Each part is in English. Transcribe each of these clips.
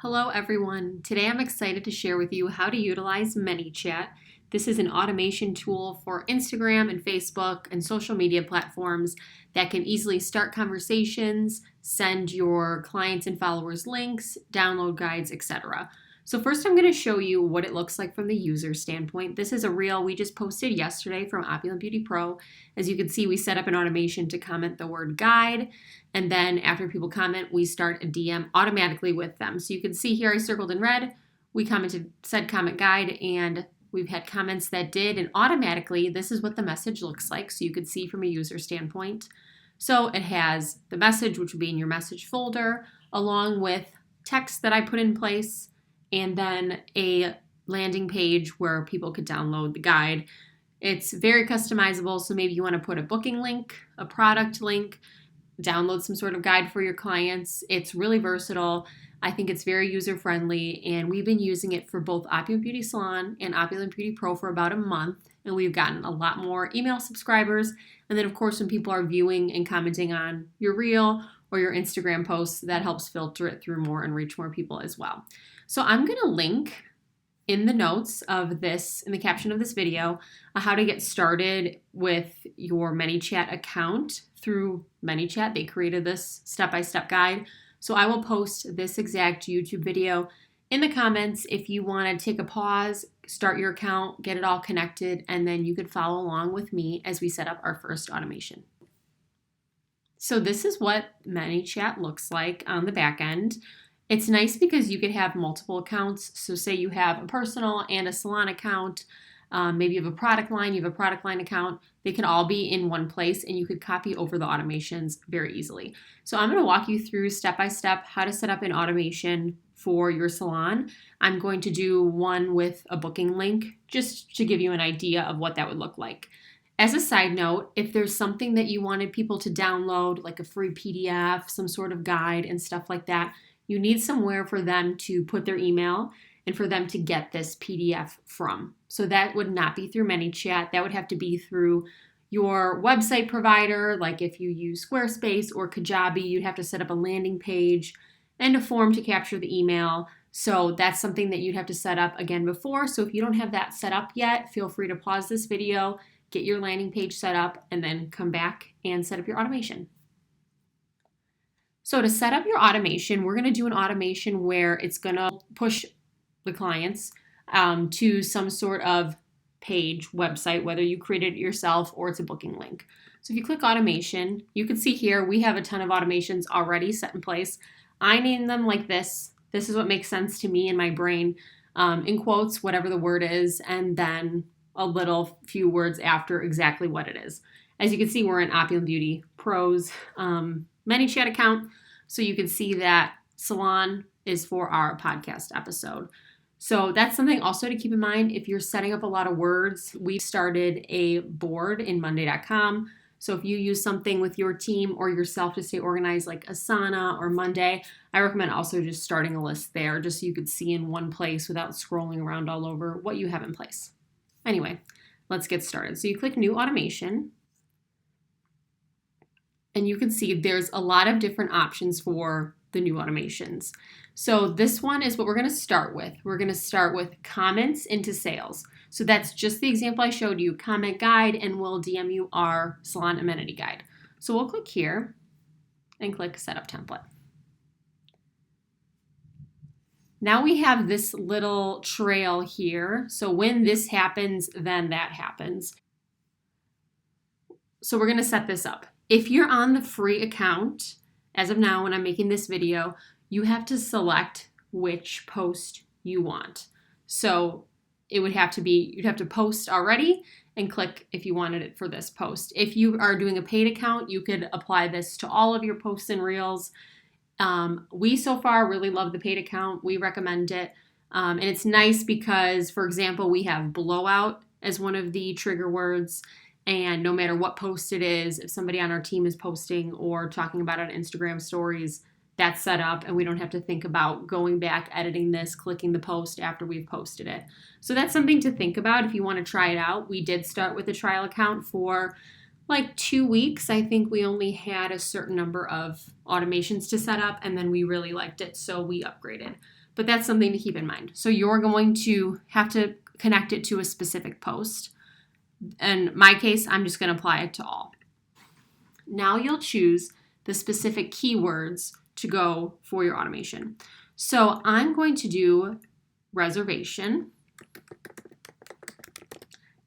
Hello everyone. Today I'm excited to share with you how to utilize Manychat. This is an automation tool for Instagram and Facebook and social media platforms that can easily start conversations, send your clients and followers links, download guides, etc. So first I'm going to show you what it looks like from the user standpoint. This is a reel we just posted yesterday from Opulent Beauty Pro. As you can see, we set up an automation to comment the word guide, and then after people comment, we start a DM automatically with them. So you can see here I circled in red, we commented said comment guide, and we've had comments that did, and automatically this is what the message looks like. So you can see from a user standpoint. So it has the message, which would be in your message folder, along with text that I put in place, and then a landing page where people could download the guide. It's very customizable, so maybe you want to put a booking link, a product link, download some sort of guide for your clients. It's really versatile. I think it's very user-friendly, and we've been using it for both Opulent Beauty Salon and Opulent Beauty Pro for about a month, and we've gotten a lot more email subscribers. And then, of course, when people are viewing and commenting on your reel or your Instagram posts, that helps filter it through more and reach more people as well. So I'm going to link in the notes of this, in the caption of this video, how to get started with your Manychat account through Manychat. They created this step-by-step guide. So I will post this exact YouTube video in the comments if you want to take a pause, start your account, get it all connected, and then you could follow along with me as we set up our first automation. So this is what Manychat looks like on the back end. It's nice because you could have multiple accounts. So say you have a personal and a salon account. Maybe you have a product line, you have a product line account. They can all be in one place, and you could copy over the automations very easily. So I'm going to walk you through step by step how to set up an automation for your salon. I'm going to do one with a booking link just to give you an idea of what that would look like. As a side note, if there's something that you wanted people to download, like a free PDF, some sort of guide and stuff like that, you need somewhere for them to put their email and for them to get this PDF from. So that would not be through Manychat. That would have to be through your website provider. Like if you use Squarespace or Kajabi, you'd have to set up a landing page and a form to capture the email. So that's something that you'd have to set up again before. So if you don't have that set up yet, feel free to pause this video, get your landing page set up, and then come back and set up your automation. So to set up your automation, we're going to do an automation where it's going to push the clients to some sort of page, website, whether you created it yourself or it's a booking link. So if you click automation, you can see here we have a ton of automations already set in place. I name them like this. This is what makes sense to me in my brain, in quotes, whatever the word is, and then a little few words after exactly what it is. As you can see, we're in Opulent Beauty Pro's Manychat account. So you can see that salon is for our podcast episode. So that's something also to keep in mind if you're setting up a lot of words. We started a board in Monday.com. So if you use something with your team or yourself to stay organized like Asana or Monday, I recommend also just starting a list there just so you could see in one place without scrolling around all over what you have in place. Anyway, let's get started. So you click New Automation. And you can see there's a lot of different options for the new automations. So this one is what we're going to start with. We're going to start with comments into sales. So that's just the example I showed you, comment guide, and we'll DM you our salon amenity guide. So we'll click here and click Setup Template. Now we have this little trail here. So when this happens, then that happens. So we're going to set this up. If you're on the free account, as of now when I'm making this video, you have to select which post you want. So it would have to be, you'd have to post already and click if you wanted it for this post. If you are doing a paid account, you could apply this to all of your posts and reels. We so far really love the paid account. We recommend it. And it's nice because, for example, we have blowout as one of the trigger words. And no matter what post it is, if somebody on our team is posting or talking about it on Instagram stories, that's set up and we don't have to think about going back, editing this, clicking the post after we've posted it. So that's something to think about if you want to try it out. We did start with a trial account for like 2 weeks. I think we only had a certain number of automations to set up and then we really liked it, so we upgraded. but that's something to keep in mind. So you're going to have to connect it to a specific post. In my case, I'm just going to apply it to all. Now you'll choose the specific keywords to go for your automation. So I'm going to do reservation.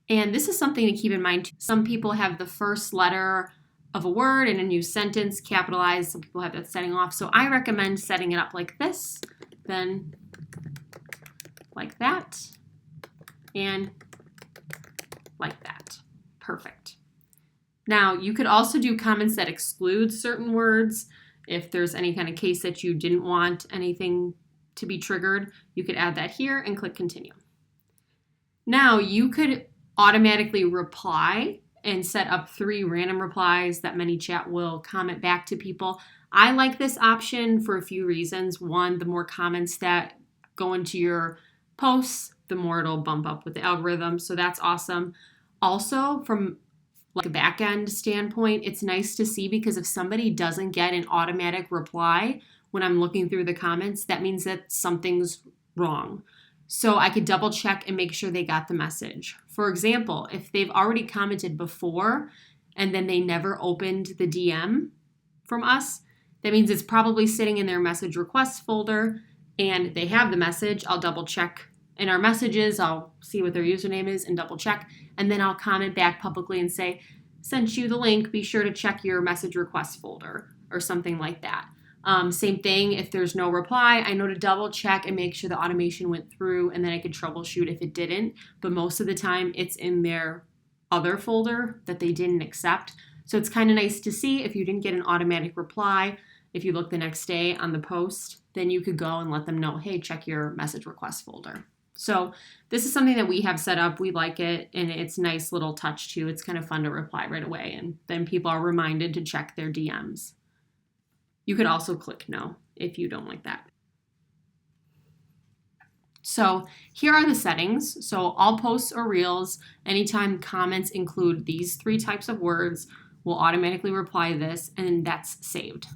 And this is something to keep in mind. Some people have the first letter of a word in a new sentence capitalized. Some people have that setting off. So I recommend setting it up like this, then like that, and like that. Perfect. Now, you could also do comments that exclude certain words. If there's any kind of case that you didn't want anything to be triggered, you could add that here and click continue. Now, you could automatically reply and set up 3 random replies that Manychat will comment back to people. I like this option for a few reasons. One, the more comments that go into your posts, the more it'll bump up with the algorithm. So that's awesome. Also, from like a back end standpoint, it's nice to see, because if somebody doesn't get an automatic reply when I'm looking through the comments, that means that something's wrong. So I could double check and make sure they got the message. For example, if they've already commented before and then they never opened the DM from us, that means it's probably sitting in their message requests folder and they have the message. I'll double check in our messages. I'll see what their username is and double check. And then I'll comment back publicly and say, sent you the link, be sure to check your message requests folder or something like that. Same thing, if there's no reply, I know to double check and make sure the automation went through, and then I could troubleshoot if it didn't. But most of the time, it's in their other folder that they didn't accept. So it's kind of nice to see if you didn't get an automatic reply. If you look the next day on the post, then you could go and let them know, hey, check your message request folder. So this is something that we have set up. We like it, and it's a nice little touch too. It's kind of fun to reply right away, and then people are reminded to check their DMs. You could also click no if you don't like that. So here are the settings. So all posts or reels, anytime comments include these 3 types of words, will automatically reply this, and that's saved.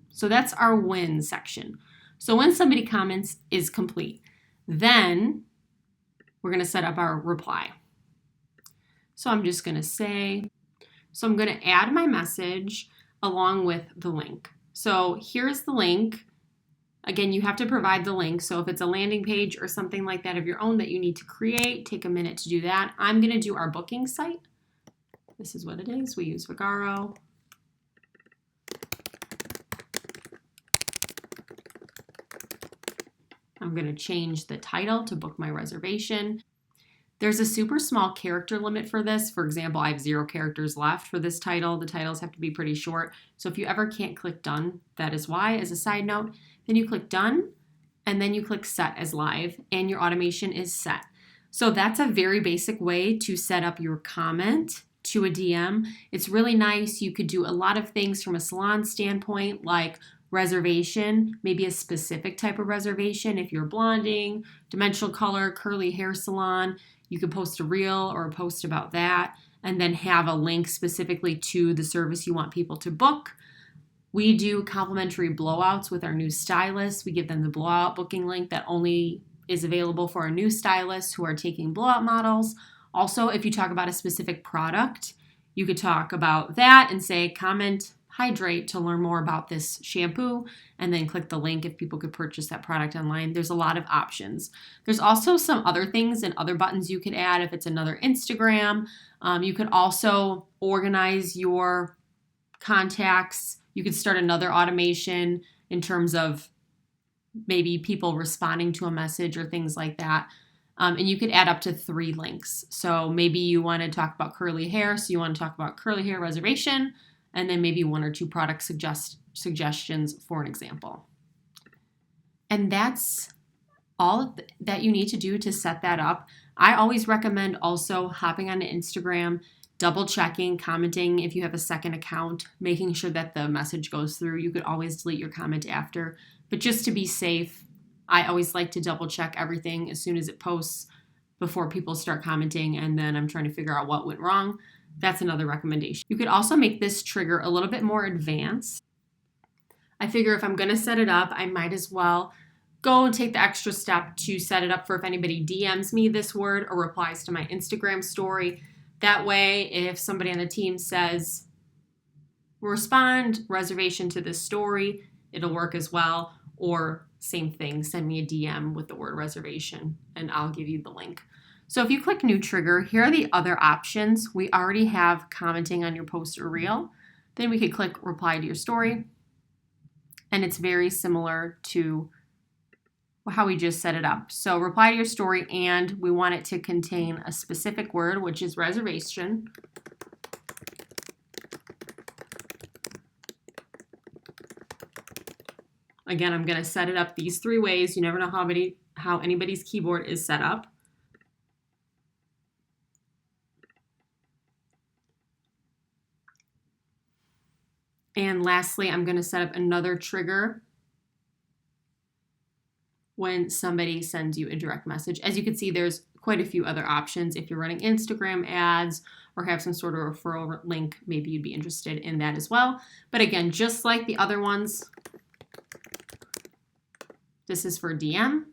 So that's our when section. So when somebody comments is complete, then we're going to set up our reply. So I'm just going to say, so I'm going to add my message along with the link. So here's the link. Again, you have to provide the link. So if it's a landing page or something like that of your own that you need to create, take a minute to do that. I'm going to do our booking site. This is what it is. We use Vagaro. I'm going to change the title to book my reservation. There's a super small character limit for this. For example, I have 0 characters left for this title. The titles have to be pretty short. So if you ever can't click done, that is why. As a side note, then you click done, and then you click set as live, and your automation is set. So that's a very basic way to set up your comment to a DM. It's really nice. You could do a lot of things from a salon standpoint, like reservation, maybe a specific type of reservation. If you're blonding, dimensional color, curly hair salon, you could post a reel or a post about that, and then have a link specifically to the service you want people to book. We do complimentary blowouts with our new stylists. We give them the blowout booking link that only is available for our new stylists who are taking blowout models. Also, if you talk about a specific product, you could talk about that and say, comment hydrate to learn more about this shampoo, and then click the link if people could purchase that product online. There's a lot of options. There's also some other things and other buttons you could add if it's another Instagram. You could also organize your contacts. You could start another automation in terms of maybe people responding to a message or things like that. And you could add up to 3 links. So maybe you want to talk about curly hair, so you want to talk about curly hair reservation, and then maybe 1 or 2 product suggestions for an example. And that's all that you need to do to set that up. I always recommend also hopping on Instagram, double checking, commenting if you have a second account, making sure that the message goes through. You could always delete your comment after, but just to be safe, I always like to double check everything as soon as it posts before people start commenting, and then I'm trying to figure out what went wrong. That's another recommendation. You could also make this trigger a little bit more advanced. I figure if I'm going to set it up, I might as well go and take the extra step to set it up for if anybody DMs me this word or replies to my Instagram story. That way, if somebody on the team says, respond, reservation to this story, it'll work as well. Or same thing, send me a DM with the word reservation and I'll give you the link. So if you click new trigger, here are the other options. We already have commenting on your post or reel. Then we could click reply to your story. And it's very similar to how we just set it up. So reply to your story, and we want it to contain a specific word, which is reservation. Again, I'm going to set it up these 3 ways. You never know how anybody's keyboard is set up. And lastly, I'm going to set up another trigger when somebody sends you a direct message. As you can see, there's quite a few other options. If you're running Instagram ads or have some sort of referral link, maybe you'd be interested in that as well. But again, just like the other ones, this is for DM.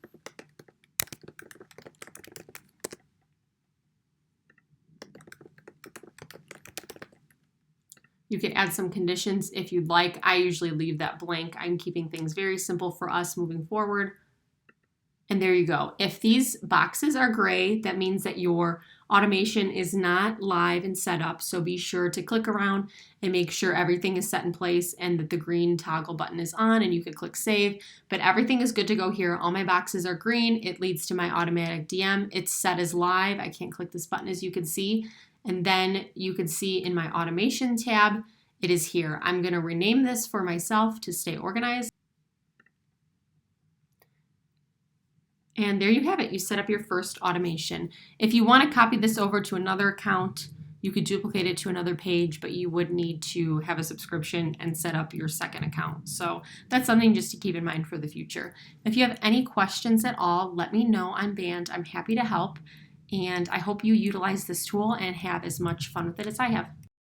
You could add some conditions if you'd like. I usually leave that blank. I'm keeping things very simple for us moving forward. And there you go. If these boxes are gray, that means that your automation is not live and set up. So be sure to click around and make sure everything is set in place and that the green toggle button is on, and you could click save. But everything is good to go here. All my boxes are green. It leads to my automatic DM. It's set as live. I can't click this button, as you can see. And then you can see in my automation tab, it is here. I'm going to rename this for myself to stay organized. And there you have it. You set up your first automation. If you want to copy this over to another account, you could duplicate it to another page, but you would need to have a subscription and set up your second account. So that's something just to keep in mind for the future. If you have any questions at all, let me know on Band. I'm happy to help. And I hope you utilize this tool and have as much fun with it as I have.